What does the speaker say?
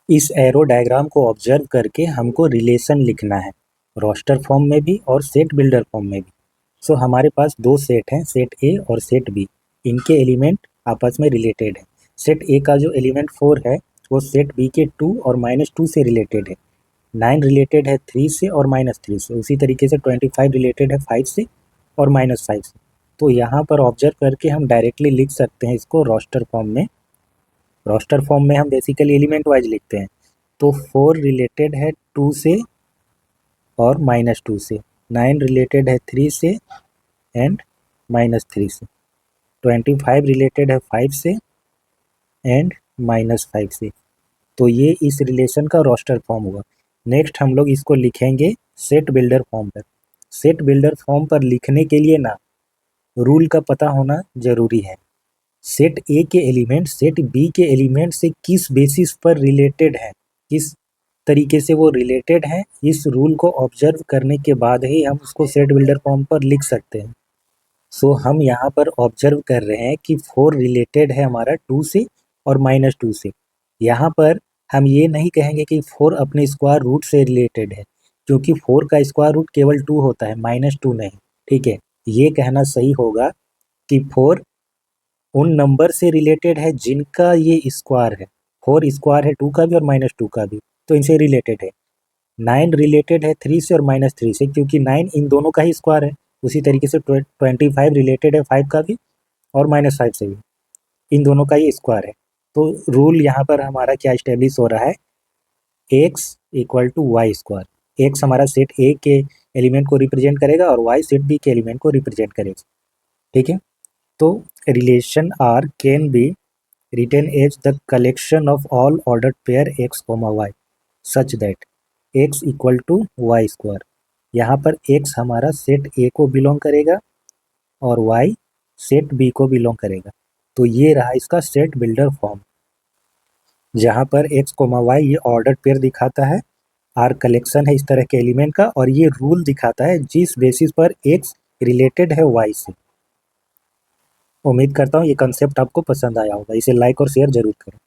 इस arrow diagram को observe करके हमको रिलेशन लिखना है, रोस्टर फॉर्म में भी और सेट बिल्डर फॉर्म में भी। सो हमारे पास दो सेट हैं, सेट ए और सेट बी। इनके एलिमेंट आपस में रिलेटेड है। सेट ए का जो एलिमेंट 4 है वो सेट बी के 2 और -2 से रिलेटेड है। 9 रिलेटेड है 3 से और -3 से। उसी तरीके से 25 रिलेटेड है 5 से और -5 से। तो यहाँ पर ऑब्जर्व करके हम डायरेक्टली लिख सकते हैं इसको रोस्टर फॉर्म में। रोस्टर फॉर्म में हम बेसिकली एलिमेंट वाइज लिखते हैं। तो 4 रिलेटेड है 2 से और -2 से। 9 रिलेटेड है 3 से एंड -3 से। 25 रिलेटेड है 5 से एंड -5 से। तो ये इस रिलेशन का रोस्टर फॉर्म हुआ। नेक्स्ट हम लोग इसको लिखेंगे सेट बिल्डर फॉर्म पर। सेट बिल्डर फॉर्म पर लिखने के लिए ना रूल का पता होना जरूरी है। सेट ए के एलिमेंट सेट बी के एलिमेंट से किस बेसिस पर रिलेटेड है, किस तरीके से वो रिलेटेड है, इस रूल को ऑब्जर्व करने के बाद ही हम उसको सेट बिल्डर फॉर्म पर लिख सकते हैं। सो हम यहाँ पर ऑब्जर्व कर रहे हैं कि 4 रिलेटेड है हमारा 2 से और -2 से। यहाँ पर हम ये नहीं कहेंगे कि 4 अपने स्क्वायर रूट से रिलेटेड है, क्योंकि 4 का स्क्वायर रूट केवल 2 होता है, -2 नहीं। ठीक है, ये कहना सही होगा कि 4 उन नंबर से रिलेटेड है जिनका ये स्क्वायर है। 4 स्क्वायर है 2 का भी और -2 का भी, तो इनसे रिलेटेड है। 9 रिलेटेड है 3 से और -3 से, क्योंकि 9 इन दोनों का ही स्क्वायर है। उसी तरीके से 25 रिलेटेड है 5 का भी और -5 से भी, इन दोनों का ही स्क्वायर है। तो रूल यहाँ पर हमारा क्या इस्टेब्लिश हो रहा है, x equal to y square. X हमारा सेट ए के एलिमेंट को रिप्रेजेंट करेगा और y सेट बी के एलिमेंट को रिप्रेजेंट करेगा। ठीक है, तो relation R can be written as the collection of all ordered pair x, y such that x equal to y square। यहाँ पर x हमारा सेट A को बिलोंग करेगा और y सेट B को बिलोंग करेगा। तो ये रहा इसका सेट बिल्डर फॉर्म, जहाँ पर x, y ये ऑर्डर पेयर दिखाता है, R कलेक्शन है इस तरह के एलिमेंट का, और ये रूल दिखाता है जिस बेसिस पर x रिलेटेड है y से। उम्मीद करता हूँ ये कंसेप्ट आपको पसंद आया होगा। इसे लाइक और शेयर जरूर करें।